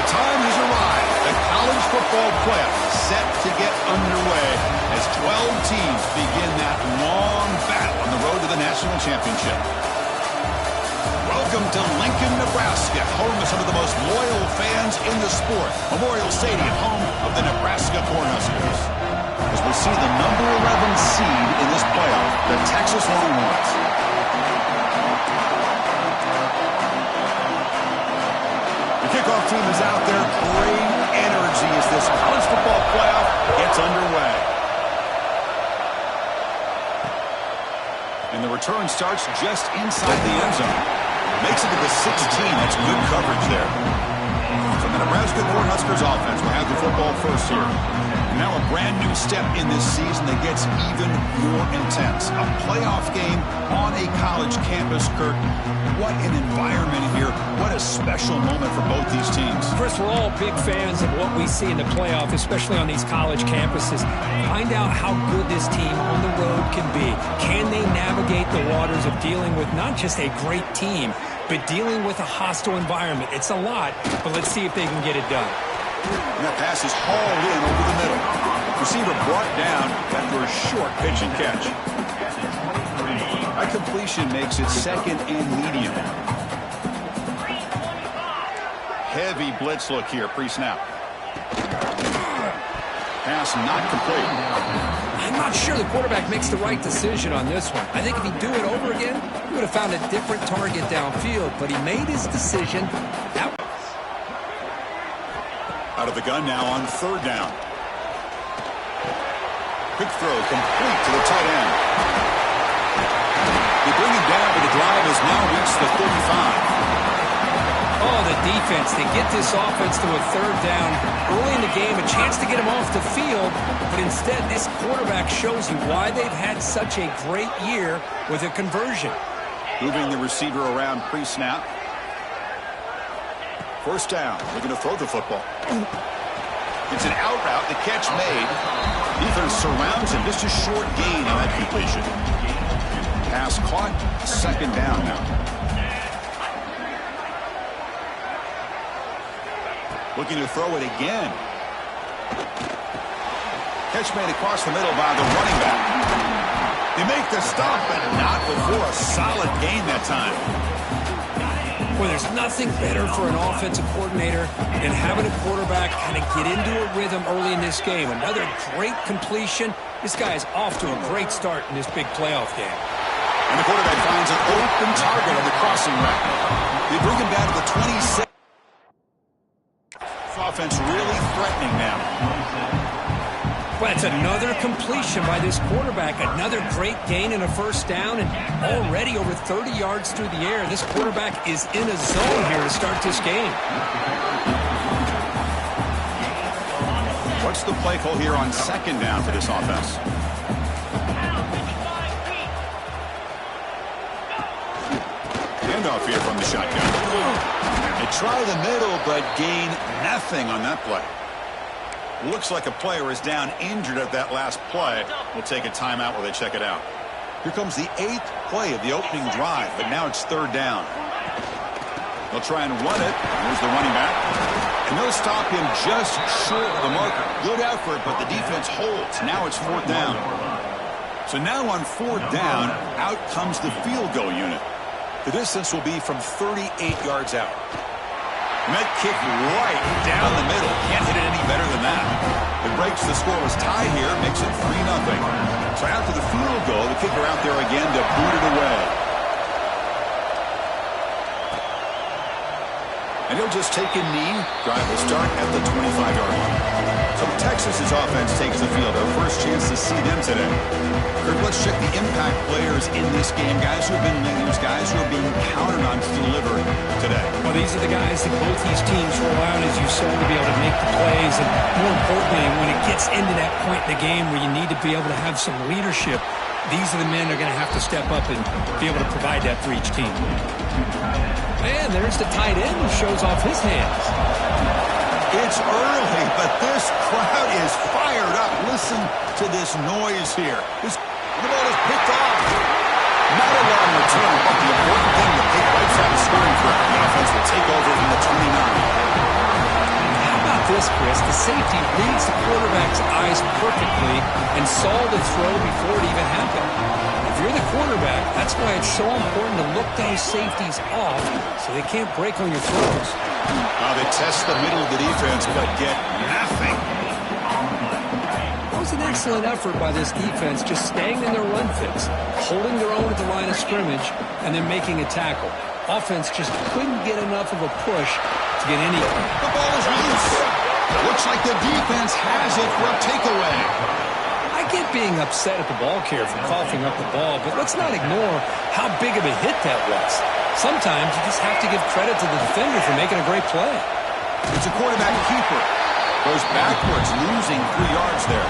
time has arrived. The college football playoff is set to get underway as 12 teams begin that long battle on the road to the national championship. Welcome to Lincoln, Nebraska, home of some of the most loyal fans in the sport. Memorial Stadium, home of the Nebraska Cornhuskers. As we see the number 11 seed in this playoff, the Texas Longhorns. The kickoff team is out there. Great energy as this college football playoff gets underway. And the return starts just inside the end zone. Makes it to the 16. That's good coverage there. So the Nebraska Cornhuskers offense will have the football first here. And now a brand new step in this season that gets even more intense. A playoff game on a college campus, Kurt. What an environment here. What a special moment for both these teams. Chris, we're all big fans of what we see in the playoff, especially on these college campuses. Find out how good this team on the road can be. Can they navigate the waters of dealing with not just a great team, but dealing with a hostile environment? It's a lot, but let's see if they can get it done. And that pass is hauled in over the middle. Receiver brought down after a short pitch and catch. That completion makes it second and medium. Heavy blitz look here, pre-snap. Pass not complete. I'm not sure the quarterback makes the right decision on this one. I think if he'd do it over again, he would have found a different target downfield, but he made his decision. Out of the gun now on third down. Quick throw complete to the tight end. They bring him down, but the drive has now reached the 35. Oh, the defense. They get this offense to a third down early in the game, a chance to get him off the field, but instead this quarterback shows you why they've had such a great year with a conversion. Moving the receiver around pre-snap. First down. Looking to throw the football. It's an out route. The catch made. Defense surrounds him. Just a short gain on that completion. Pass caught. Second down now. Looking to throw it again. Catch made across the middle by the running back. They make the stop, but not before a solid gain that time. Well, there's nothing better for an offensive coordinator than having a quarterback kind of get into a rhythm early in this game. Another great completion. This guy is off to a great start in this big playoff game. And the quarterback finds an open target on the crossing route. They bring him down to the 27. This offense really threatening now. Well, it's another completion by this quarterback. Another great gain and a first down, and already over 30 yards through the air. This quarterback is in a zone here to start this game. What's the play call here on second down for this offense? Handoff here from the shotgun. They try the middle, but gain nothing on that play. Looks like a player is down injured at that last play. We'll take a timeout while they check it out. Here comes the 8th play of the opening drive, but now it's third down. They'll try and run it. Here's the running back. And they'll stop him just short of the marker. Good effort, but the defense holds. Now it's fourth down. So now on fourth down, out comes the field goal unit. The distance will be from 38 yards out. And that kick right down the middle. Can't hit it any better than that. It breaks the scoreless tie here, makes it 3-0. So after the field goal, the kicker out there again to boot it away. And he'll just take a knee. Drive will start at the 25-yard line. So Texas's offense takes the field. Our first chance to see them today. Kurt, let's check the impact players in this game. Guys who have been leaders, guys who are being counted on to deliver today. Well, these are the guys that both these teams rely on, as you said, to be able to make the plays. And more importantly, when it gets into that point in the game where you need to be able to have some leadership, these are the men that are going to have to step up and be able to provide that for each team. And there's the tight end who shows off his hands. It's early, but this crowd is fired up. Listen to this noise here. The ball is picked off. Not a long return, but the important thing to pick right side of scoring threat. The offense will take over from the 29. How about this, Chris? The safety reads the quarterback's eyes perfectly and saw the throw before it even happened. If you're the quarterback, that's why it's so important to look those safeties off so they can't break on your throws. They test the middle of the defense, but get nothing. That was an excellent effort by this defense, just staying in their run fits, holding their own at the line of scrimmage, and then making a tackle. Offense just couldn't get enough of a push to get any. The ball is loose. Looks like the defense has it for a takeaway. I get being upset at the ball carrier for coughing up the ball, but let's not ignore how big of a hit that was. Sometimes you just have to give credit to the defender for making a great play. It's a quarterback keeper. Goes backwards, losing 3 yards there.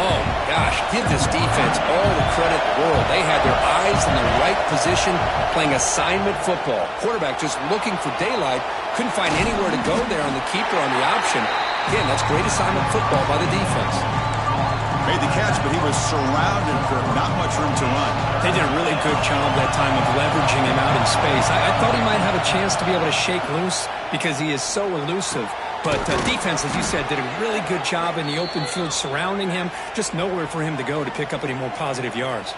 Oh, gosh, give this defense all the credit in the world. They had their eyes in the right position, playing assignment football. Quarterback just looking for daylight, couldn't find anywhere to go there on the keeper on the option. Again, that's great assignment football by the defense. Made the catch, but he was surrounded for not much room to run. They did a really good job that time of leveraging him out in space. I thought he might have a chance to be able to shake loose because he is so elusive. But defense, as you said, did a really good job in the open field surrounding him. Just nowhere for him to go to pick up any more positive yards.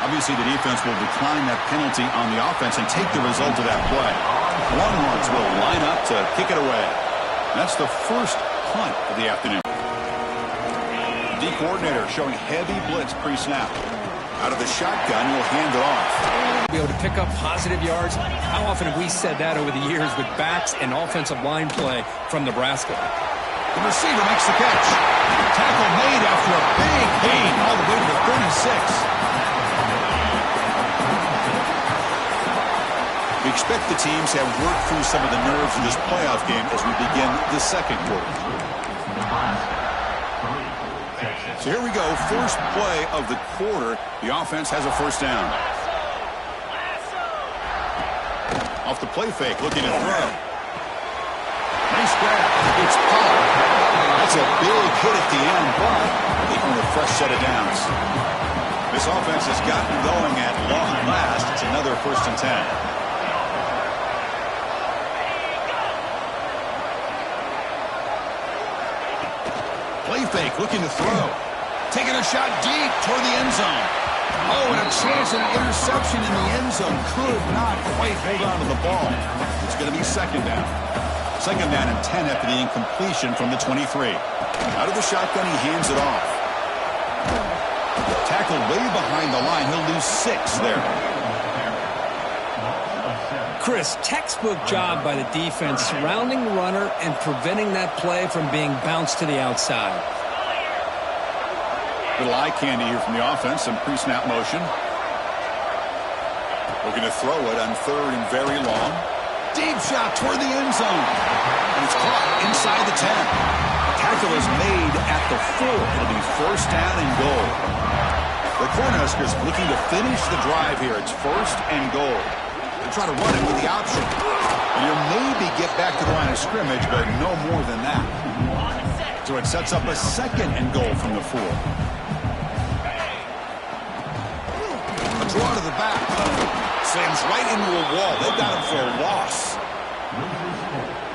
Obviously, the defense will decline that penalty on the offense and take the result of that play. Longhorns will line up to kick it away. That's the first punt of the afternoon. D coordinator showing heavy blitz pre-snap. Out of the shotgun, will hand it off. Be able to pick up positive yards. How often have we said that over the years with backs and offensive line play from Nebraska? The receiver makes the catch. Tackle made after a big gain all the way to the 36. We expect the teams to have worked through some of the nerves of this playoff game as we begin the second quarter. So here we go, first play of the quarter. The offense has a first down. Off the play fake, looking to throw. Nice grab. It's power. That's a big hit at the end, but they earn a fresh set of downs. This offense has gotten going at long last. It's another 1st and 10. Play fake, looking to throw. Taking a shot deep toward the end zone. Oh, and a chance at an interception in the end zone. Could not quite hold on to the ball. It's going to be second down. Second down and 10 after the incompletion from the 23. Out of the shotgun, he hands it off. Tackled way behind the line. He'll lose 6 there. Chris, textbook job by the defense surrounding the runner and preventing that play from being bounced to the outside. Little eye candy here from the offense, some pre-snap motion. Looking to throw it on 3rd and very long. Deep shot toward the end zone. And it's caught inside the 10. Tackle is made at the 4. It'll be first down and goal. The Cornhuskers looking to finish the drive here. It's 1st and goal. Try to run it with the option. And you'll maybe get back to the line of scrimmage, but no more than that. So it sets up a 2nd and goal from the 4. A draw to the back. Slams right into a wall. They've got him for a loss.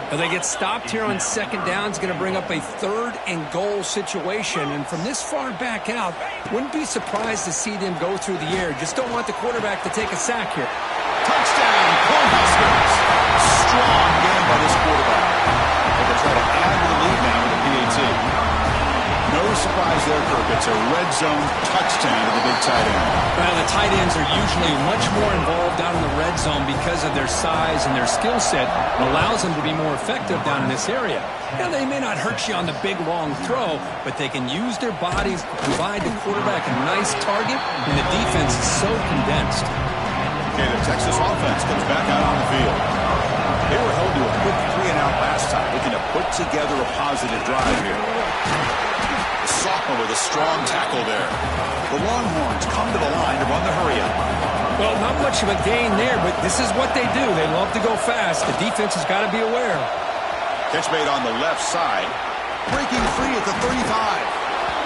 Well, they get stopped here on 2nd down. It's going to bring up a 3rd and goal situation. And from this far back out, wouldn't be surprised to see them go through the air. Just don't want the quarterback to take a sack here. Touchdown, Cornhuskers. Strong game by this quarterback. They'll try to add to the lead now with the PAT. No surprise there, Kirk. It's a red zone touchdown to the big tight end. Well, the tight ends are usually much more involved down in the red zone because of their size and their skill set. It allows them to be more effective down in this area. Now, they may not hurt you on the big, long throw, but they can use their bodies to provide the quarterback a nice target when the defense is so condensed. Okay, the Texas offense comes back out on the field. They were held to a quick 3-and-out last time, looking to put together a positive drive here. The sophomore with a strong tackle there. The Longhorns come to the line to run the hurry-up. Well, not much of a gain there, but this is what they do. They love to go fast. The defense has got to be aware. Catch made on the left side. Breaking free at the 35.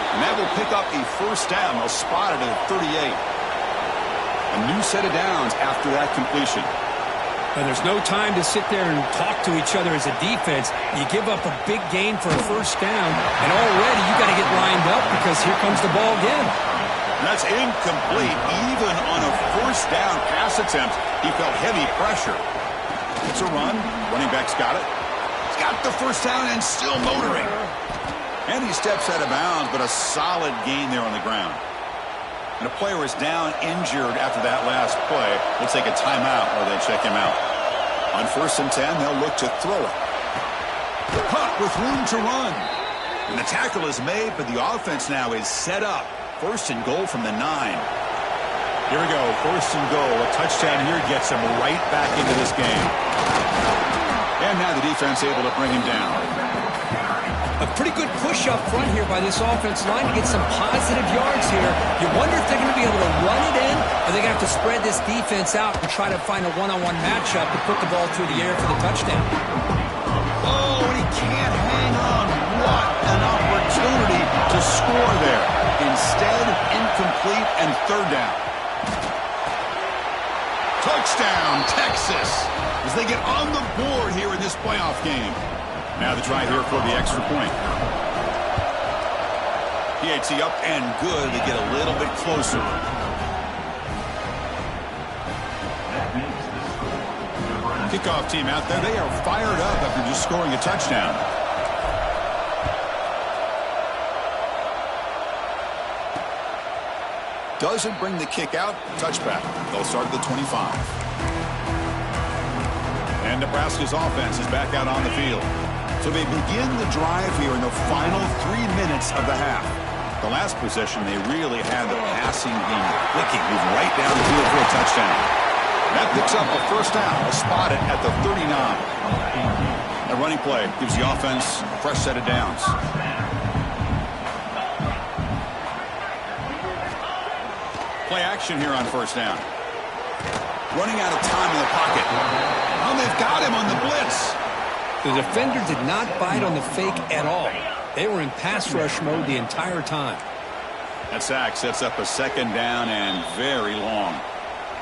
And that will pick up a first down. They'll spot it at 38. A new set of downs after that completion. And there's no time to sit there and talk to each other as a defense. You give up a big gain for a first down, and already you got to get lined up because here comes the ball again. That's incomplete. Even on a first down pass attempt, he felt heavy pressure. It's a run. Running back's got it. He's got the first down and still motoring. And he steps out of bounds, but a solid gain there on the ground. And a player is down injured after that last play. We'll take a timeout while they check him out. On 1st and 10, they'll look to throw it. Caught with room to run. And the tackle is made, but the offense now is set up. 1st and goal from the 9. Here we go, 1st and goal. A touchdown here gets him right back into this game. And now the defense able to bring him down. A pretty good push up front here by this offense line to get some positive yards here. You wonder if they're going to be able to run it in, or they're going to have to spread this defense out and try to find a one-on-one matchup to put the ball through the air for the touchdown. Oh, and he can't hang on. What an opportunity to score there. Instead, incomplete and 3rd down. Touchdown, Texas, as they get on the board here in this playoff game. Now the try here for the extra point. PAT up and good to get a little bit closer. Kickoff team out there. They are fired up after just scoring a touchdown. Doesn't bring the kick out. Touchback. They'll start at the 25. And Nebraska's offense is back out on the field. So they begin the drive here in the final 3 minutes of the half. The last possession, they really had the passing game clicking, moving right down the field for a touchdown. That picks up a first down. They'll spot it at the 39. A running play gives the offense a fresh set of downs. Play action here on first down. Running out of time in the pocket. Oh, they've got him on the blitz. The defender did not bite on the fake at all. They were in pass rush mode the entire time. That sack sets up a 2nd down and very long.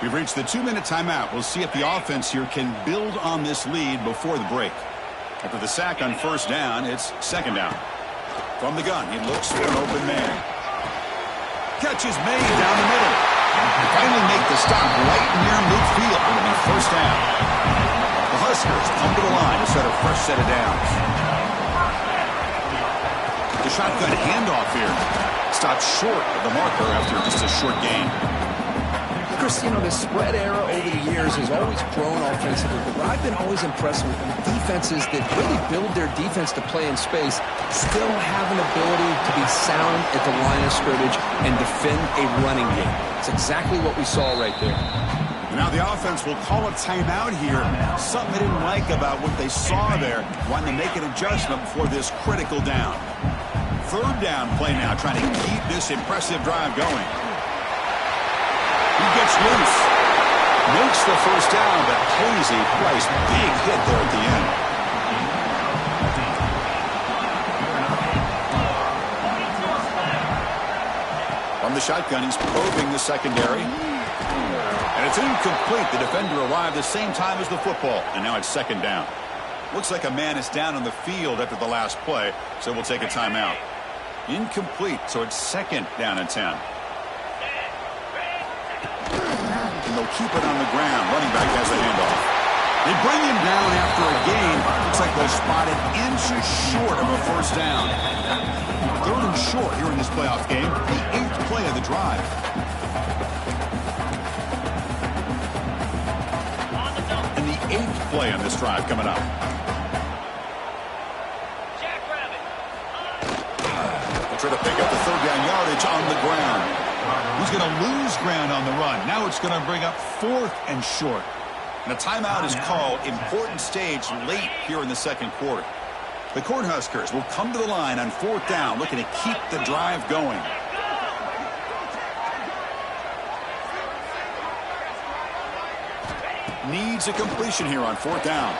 We've reached the 2-minute timeout. We'll see if the offense here can build on this lead before the break. After the sack on first down, it's 2nd down. From the gun, he looks for an open man. Catch is made down the middle. They finally make the stop right near midfield. It'll be first down. The Huskers come to the line to set a fresh set of downs. The shotgun handoff here. Stopped short of the marker after just a short gain. Chris, you know, the spread era over the years has always grown offensively, but what I've been always impressed with defenses that really build their defense to play in space still have an ability to be sound at the line of scrimmage and defend a running game. It's exactly what we saw right there. Now the offense will call a timeout here. Something they didn't like about what they saw there. Wanting to make an adjustment before this critical down. 3rd down play now, trying to keep this impressive drive going. He gets loose. Makes the first down, but Casey Price, big hit there at the end. From the shotgun, he's probing the secondary. And it's incomplete. The defender arrived the same time as the football, and now it's 2nd down. Looks like a man is down on the field after the last play, so we'll take a timeout. Incomplete, so it's 2nd down and 10. And they'll keep it on the ground. Running back has the handoff. They bring him down after a gain. Looks like they're spotted inches short of a first down. 3rd and short here in this playoff game. The 8th play of the drive. And the 8th play on this drive coming up. They'll try to pick up the 3rd down yardage on the ground. He's going to lose ground on the run. Now it's going to bring up 4th and short. And a timeout is called. Important stage late here in the 2nd quarter. The Cornhuskers will come to the line on 4th down, looking to keep the drive going. Needs a completion here on 4th down.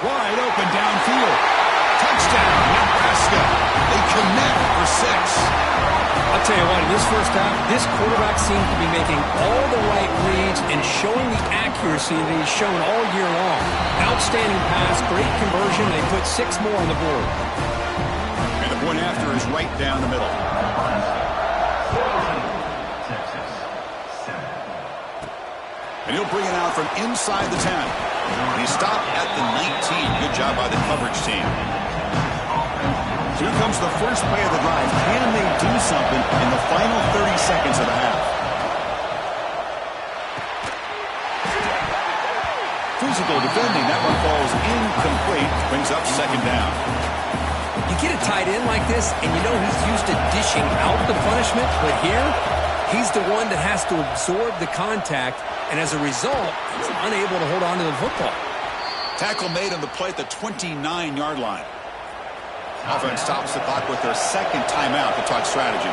Wide open downfield. Touchdown, Nebraska. They connect for 6. I'll tell you what, in this first half, this quarterback seems to be making all the right reads and showing the accuracy that he's shown all year long. Outstanding pass, great conversion. They put 6 more on the board. And the point after is right down the middle. And he'll bring it out from inside the 10. He stopped at the 19. Good job by the coverage team. Here comes the first play of the drive. Can they do something in the final 30 seconds of the half? Physical defending. That one falls incomplete. Brings up second down. You get a tight end like this, and you know he's used to dishing out the punishment, but here, he's the one that has to absorb the contact, and as a result, he's unable to hold on to the football. Tackle made on the play at the 29-yard line. Offense stops the clock with their second timeout to talk strategy.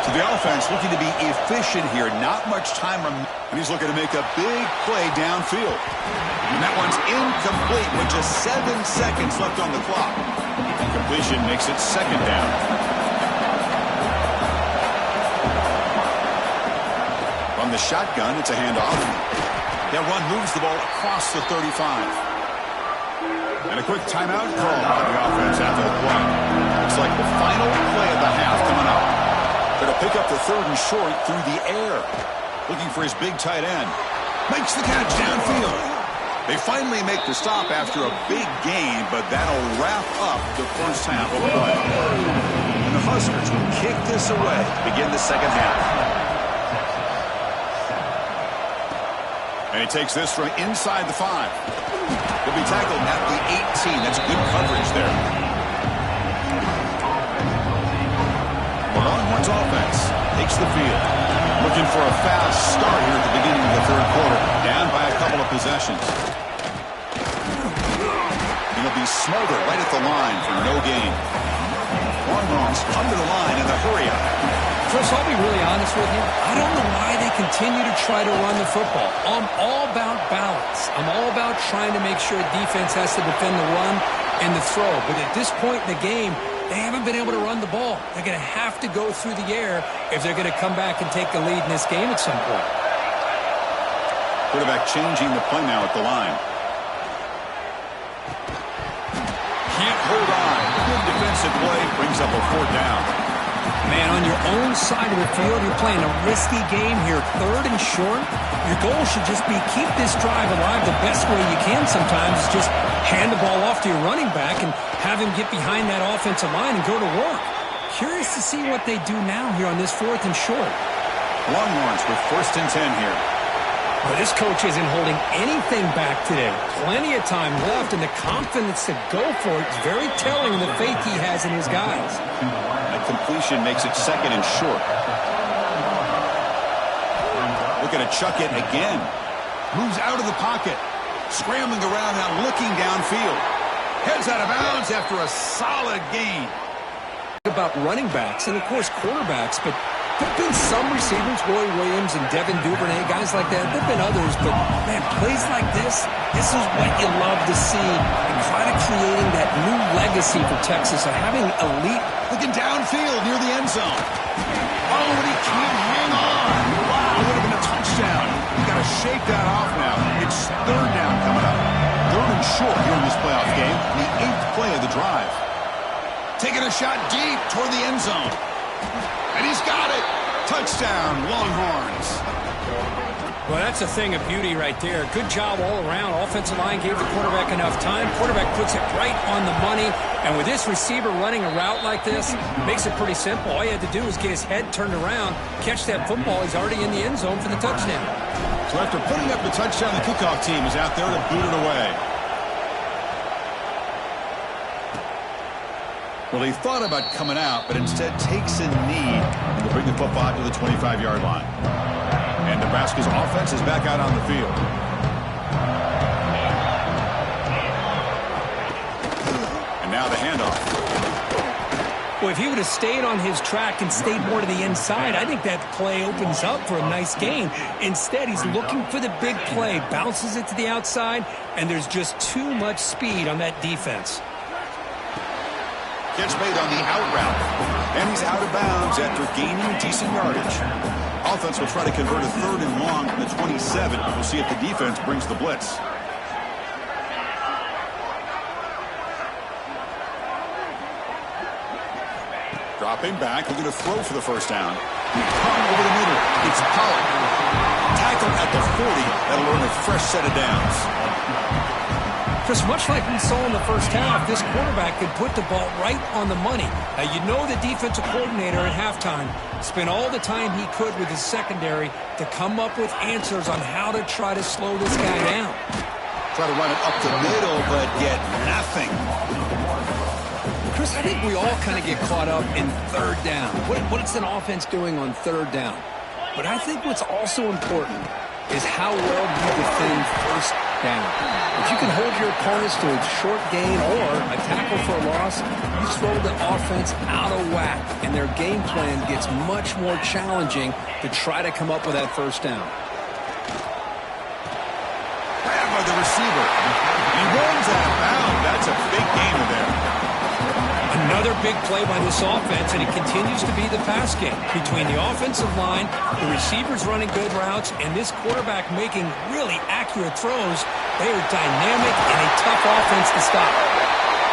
So the offense looking to be efficient here. Not much time, and he's looking to make a big play downfield. And that one's incomplete with just 7 seconds left on the clock. Completion makes it second down. From the shotgun, it's a handoff. That run moves the ball across the 35. And a quick timeout call by the offense after the play. Looks like the final play of the half coming up. Going to pick up the 3rd and short through the air. Looking for his big tight end. Makes the catch downfield. They finally make the stop after a big gain, but that'll wrap up the first half of the play. And the Huskers will kick this away to begin the second half. And he takes this from inside the 5. He'll be tackled at the 18. That's good coverage there. The Longhorns offense takes the field. Looking for a fast start here at the beginning of the 3rd quarter. Down by a couple of possessions. And he'll be smothered right at the line for no gain. Longhorns under the line in the hurry-up. Chris, I'll be really honest with you. I don't know why they continue to try to run the football. I'm all about balance. I'm all about trying to make sure defense has to defend the run and the throw. But at this point in the game, they haven't been able to run the ball. They're going to have to go through the air if they're going to come back and take the lead in this game at some point. Quarterback changing the play now at the line. Can't hold on. Good defensive play. Brings up a 4th down. Man, on your own side of the field, you're playing a risky game here. 3rd and short. Your goal should just be keep this drive alive the best way you can sometimes is just hand the ball off to your running back and have him get behind that offensive line and go to work. Curious to see what they do now here on this 4th and short. Longhorns with 1st and 10 here. Well, this coach isn't holding anything back today. Plenty of time left, and the confidence to go for it is very telling of the faith he has in his guys. That completion makes it 2nd and short. Looking to chuck it again. Moves out of the pocket. Scrambling around now, looking downfield. Heads out of bounds after a solid gain. About running backs and, of course, quarterbacks, but there have been some receivers, Roy Williams and Devin Duvernay, guys like that. There have been others, but, man, plays like this is what you love to see and kind of creating that new legacy for Texas of having elite. Looking downfield near the end zone. Oh, and he can't hang on. Wow, would have been a touchdown. You got to shake that off now. It's 3rd down coming up. 3rd and short here in this playoff game. The 8th play of the drive. Taking a shot deep toward the end zone. And he's got it. Touchdown, Longhorns. Well, that's a thing of beauty right there. Good job all around. Offensive line gave the quarterback enough time. Quarterback puts it right on the money. And with this receiver running a route like this, makes it pretty simple. All you had to do was get his head turned around, catch that football. He's already in the end zone for the touchdown. So after putting up the touchdown, the kickoff team is out there to boot it away. Well, he thought about coming out, but instead takes a knee and will bring the football out to the 25-yard line. And Nebraska's offense is back out on the field. And now the handoff. Well, if he would have stayed on his track and stayed more to the inside, I think that play opens up for a nice gain. Instead, he's looking for the big play, bounces it to the outside, and there's just too much speed on that defense. Catch made on the out route. And he's out of bounds after gaining decent yardage. Offense will try to convert a 3rd and long from the 27. We'll see if the defense brings the blitz. Dropping back, looking to throw for the first down. Hung over the middle. It's Pollard. Tackle at the 40. That'll earn a fresh set of downs. Chris, much like we saw in the first half, this quarterback could put the ball right on the money. Now, you know the defensive coordinator at halftime spent all the time he could with his secondary to come up with answers on how to try to slow this guy down. Try to run it up the middle, but get nothing. Chris, I think we all kind of get caught up in 3rd down. What's an offense doing on 3rd down? But I think what's also important is how well you defend 1st down. If you can hold your opponents to a short gain or a tackle for a loss, you throw the offense out of whack, and their game plan gets much more challenging to try to come up with that 1st down. Grab by the receiver. He runs out of bounds. That's a big gainer there. Another big play by this offense, and it continues to be the pass game. Between the offensive line, the receivers running good routes, and this quarterback making really accurate throws, they are dynamic and a tough offense to stop.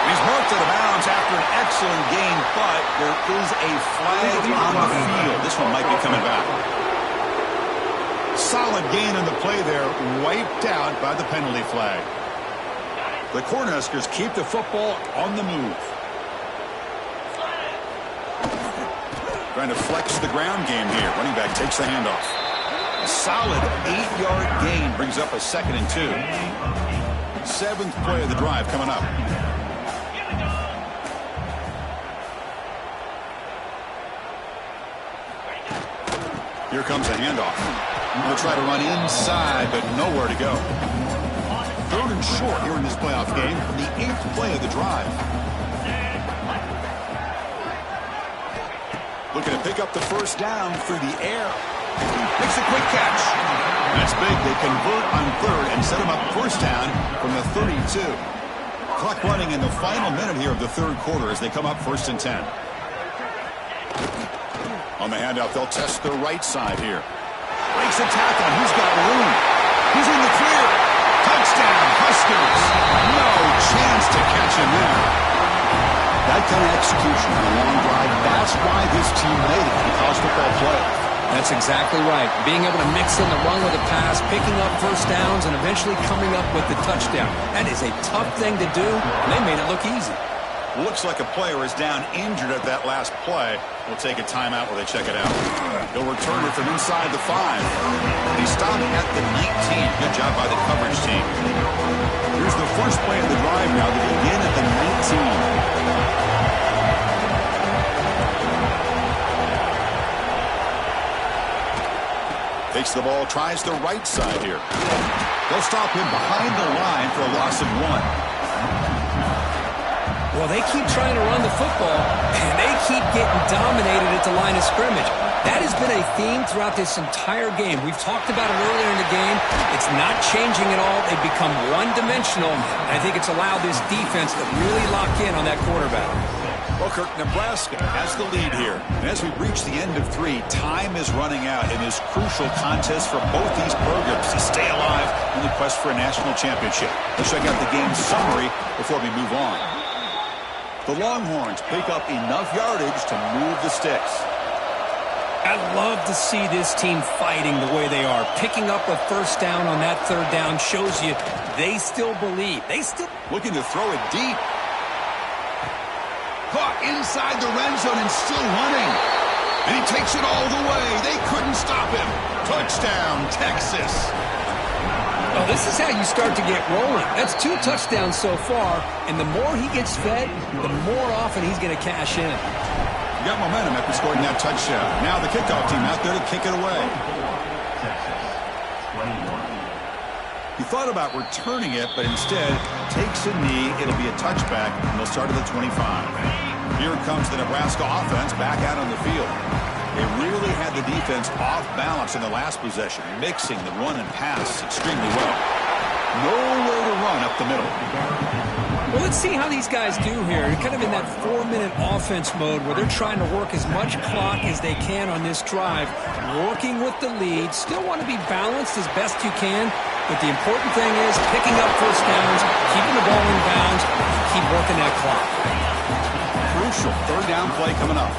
He's marked out of bounds after an excellent gain, but there is a flag on the field. This one might be coming back. Solid gain on the play there, wiped out by the penalty flag. The Cornhuskers keep the football on the move. Trying to flex the ground game here. Running back takes the handoff. A solid 8-yard gain brings up a 2nd and 2. 7th play of the drive coming up. Here comes a handoff. They'll try to run inside, but nowhere to go. 3rd and short here in this playoff game. The 8th play of the drive. Looking to pick up the 1st down through the air. Makes a quick catch. That's big. They convert on 3rd and set him up 1st down from the 32. Clock running in the final minute here of the 3rd quarter as they come up 1st and 10. On the handoff, they'll test the right side here. Breaks a tackle. He's got room. He's in the clear. Touchdown, Huskers. No chance to catch him there. That kind of execution on a long drive, that's why this team made it in the college football playoff. That's exactly right. Being able to mix in the run with the pass, picking up 1st downs, and eventually coming up with the touchdown. That is a tough thing to do, and they made it look easy. Looks like a player is down injured at that last play. We'll take a timeout while they check it out. He'll return it from inside the 5. He stopped at the 19. Good job by the coverage team. Here's the first play of the drive now. They begin at the 19. Takes the ball, tries the right side here. They'll stop him behind the line for a loss of 1. Well, they keep trying to run the football, and they keep getting dominated at the line of scrimmage. That has been a theme throughout this entire game. We've talked about it earlier in the game. It's not changing at all. They've become one-dimensional, and I think it's allowed this defense to really lock in on that quarterback. Well, Kirk, Nebraska has the lead here. And as we reach the end of 3, time is running out in this crucial contest for both these programs to stay alive in the quest for a national championship. Let's check out the game summary before we move on. The Longhorns pick up enough yardage to move the sticks. I love to see this team fighting the way they are. Picking up a 1st down on that 3rd down shows you they still believe. They still looking to throw it deep. Caught inside the red zone and still running. And he takes it all the way. They couldn't stop him. Touchdown, Texas. Well, this is how you start to get rolling. That's 2 touchdowns so far, and the more he gets fed, the more often he's going to cash in. You got momentum after scoring that touchdown. Now the kickoff team out there to kick it away. He thought about returning it, but instead takes a knee. It'll be a touchback, and they'll start at the 25. Here comes the Nebraska offense back out on the field. They really had the defense off balance in the last possession, mixing the run and pass extremely well. Nowhere to run up the middle. Well, let's see how these guys do here. They're kind of in that 4-minute offense mode where they're trying to work as much clock as they can on this drive, working with the lead. Still want to be balanced as best you can, but the important thing is picking up first downs, keeping the ball in bounds, and keep working that clock. Crucial third down play coming up.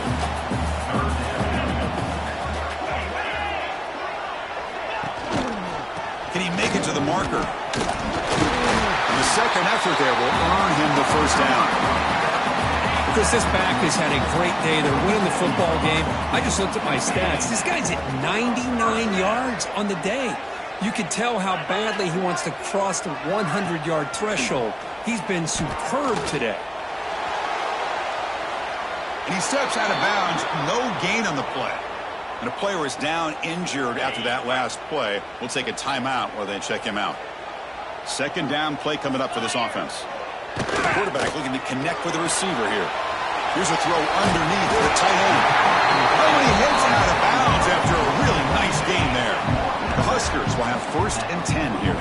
Can he make it to the marker? The second effort there will earn him the first down. Chris, this back has had a great day. They're winning the football game. I just looked at my stats. This guy's at 99 yards on the day. You can tell how badly he wants to cross the 100-yard threshold. He's been superb today. And he steps out of bounds. No gain on the play. And a player is down injured after that last play. We'll take a timeout while they check him out. Second down play coming up for this offense. The quarterback looking to connect with the receiver here. Here's a throw underneath to the tight end. Oh, and he hits out of bounds after a really nice gain there. The Huskers will have 1st and 10 here.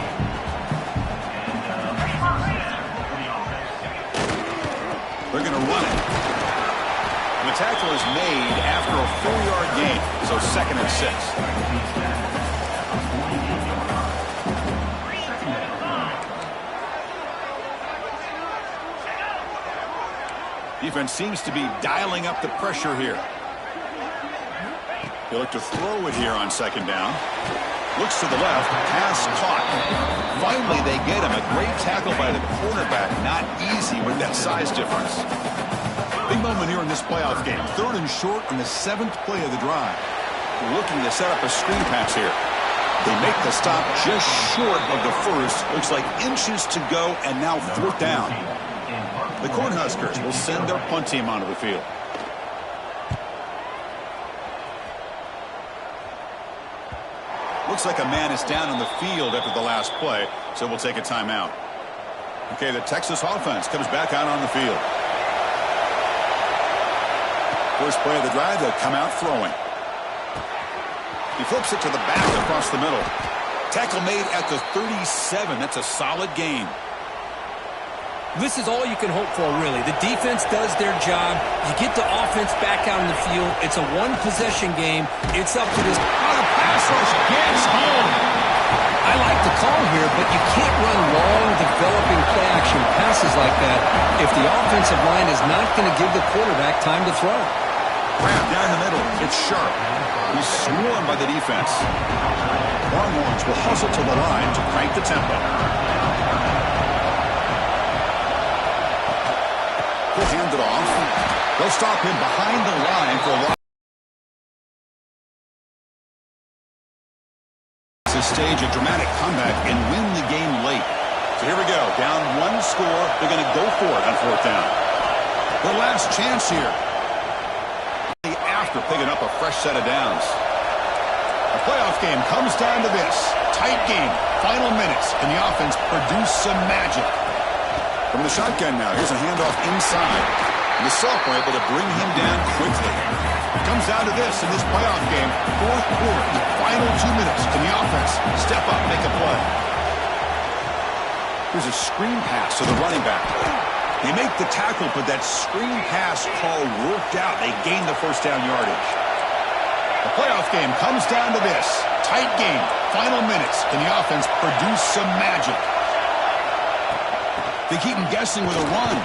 They're going to run it. And the tackle is made after a 4-yard gain, so 2nd and 6. Defense seems to be dialing up the pressure here. They look to throw it here on 2nd down. Looks to the left. Pass caught. Finally, they get him. A great tackle by the cornerback. Not easy with that size difference. Big moment here in this playoff game. 3rd and short on the 7th play of the drive. Looking to set up a screen pass here. They make the stop just short of the first. Looks like inches to go, and now 4th down. The Cornhuskers will send their punt team onto the field. Looks like a man is down on the field after the last play, so we'll take a timeout. Okay, the Texas offense comes back out on the field. First play of the drive, they'll come out throwing. He flips it to the back across the middle. Tackle made at the 37. That's a solid gain. This is all you can hope for, really. The defense does their job. You get the offense back out in the field. It's a one-possession game. It's up to this. Oh, the pass rush gets home. I like the call here, but you can't run long, developing play-action passes like that if the offensive line is not going to give the quarterback time to throw. Grab down the middle. It's sharp. He's swarmed by the defense. Longhorns will hustle to the line to crank the tempo. He'll hand it off. They'll stop him behind the line for a long. To stage a dramatic comeback and win the game late. So here we go. Down 1 score. They're going to go for it on 4th down. Their last chance here. After picking up a fresh set of downs. The playoff game comes down to this. Tight game. Final minutes. Can the offense produce some magic? From the shotgun now, here's a handoff inside. And the sophomore able to bring him down quickly. It comes down to this in this playoff game. 4th quarter, the final 2 minutes. Can the offense step up, make a play? Here's a screen pass to the running back. They make the tackle, but that screen pass call worked out. They gain the 1st down yardage. The playoff game comes down to this. Tight game, final minutes. Can the offense produce some magic? They keep him guessing with a run.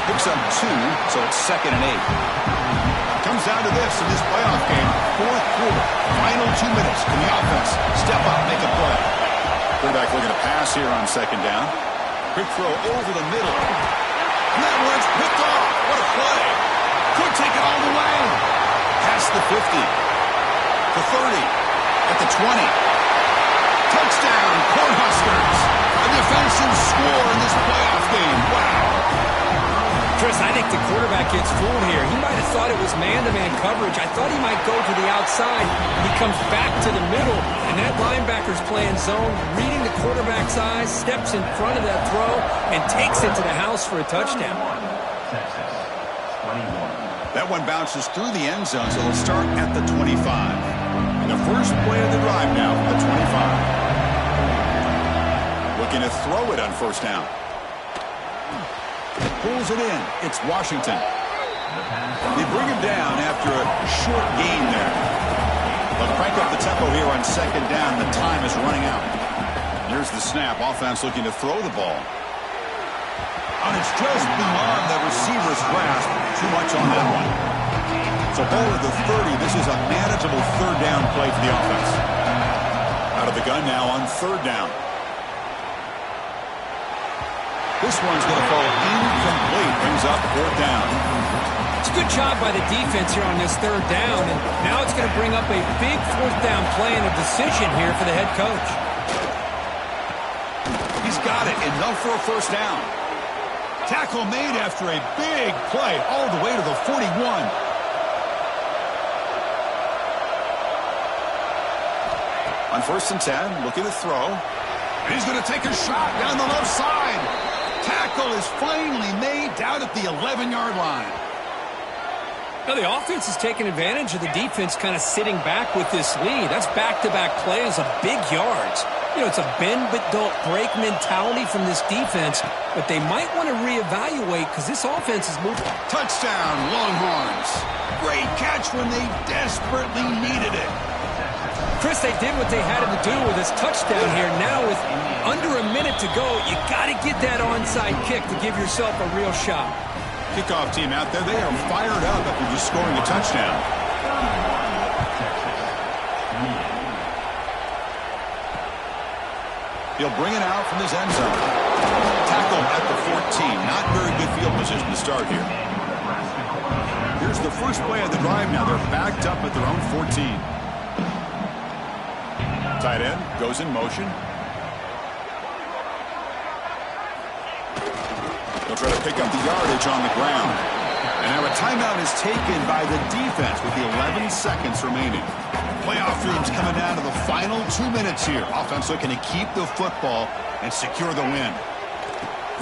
Picks up 2, so it's 2nd and 8. Comes down to this in this playoff game. 4th quarter, final 2 minutes. Can the offense step up, make a play? Quarterback looking to pass here on 2nd down. Quick throw over the middle. And that one's picked off. What a play. Could take it all the way. Past the 50. The 30. At the 20. Touchdown, Cornhuskers. A defensive score in this playoff game. Wow. Chris, I think the quarterback gets fooled here. He might have thought it was man-to-man coverage. I thought he might go to the outside. He comes back to the middle, and that linebacker's playing zone, reading the quarterback's eyes, steps in front of that throw, and takes it to the house for a touchdown. That one bounces through the end zone, so it'll start at the 25. And the first play of the drive now from the 25. Looking to throw it on 1st down. pulls it in. It's Washington. They bring him down after a short gain there. They'll crank up the tempo here on second down. The time is running out. Here's the snap. Offense looking to throw the ball. And it's just beyond the receiver's grasp. Too much on that one. So ball at the 30. This is a manageable third down play for the offense. Out of the gun now on third down. This one's going to fall incomplete. Brings up fourth down. It's a good job by the defense here on this third down. And now it's going to bring up a big fourth down play and a decision here for the head coach. He's got it. Enough for a first down. Tackle made after a big play all the way to the 41. On 1st and 10, looking to throw. And he's going to take a shot down the left side. Tackle is finally made down at the 11-yard line. Now the offense is taking advantage of the defense kind of sitting back with this lead. That's back-to-back plays of big yards. You know, it's a bend but don't break mentality from this defense, but they might want to reevaluate because this offense is moving. Touchdown, Longhorns. Great catch when they desperately needed it. Chris, they did what they had to do with this touchdown here. Now with under a minute to go, you got to get that onside kick to give yourself a real shot. Kickoff team out there, they are fired up after just scoring a touchdown. He'll bring it out from his end zone. Tackle at the 14. Not very good field position to start here. Here's the first play of the drive now. They're backed up at their own 14. Tight end goes in motion. They'll try to pick up the yardage on the ground. And now a timeout is taken by the defense with the 11 seconds remaining. Playoff dreams coming down to the final 2 minutes here. Offense looking to keep the football and secure the win.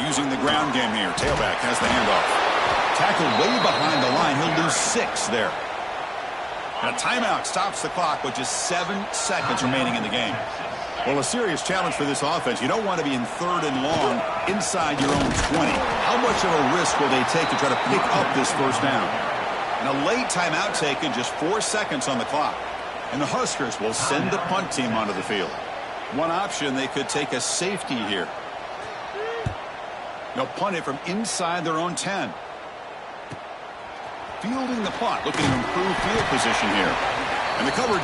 Using the ground game here. Tailback has the handoff. Tackled way behind the line. He'll lose 6 there. And a timeout stops the clock with just 7 seconds remaining in the game. Well, a serious challenge for this offense. You don't want to be in third and long inside your own 20. How much of a risk will they take to try to pick up this first down? And a late timeout taken, just 4 seconds on the clock. And the Huskers will send the punt team onto the field. One option, they could take a safety here. They'll punt it from inside their own 10. Fielding the punt, looking to improve field position here. And the coverage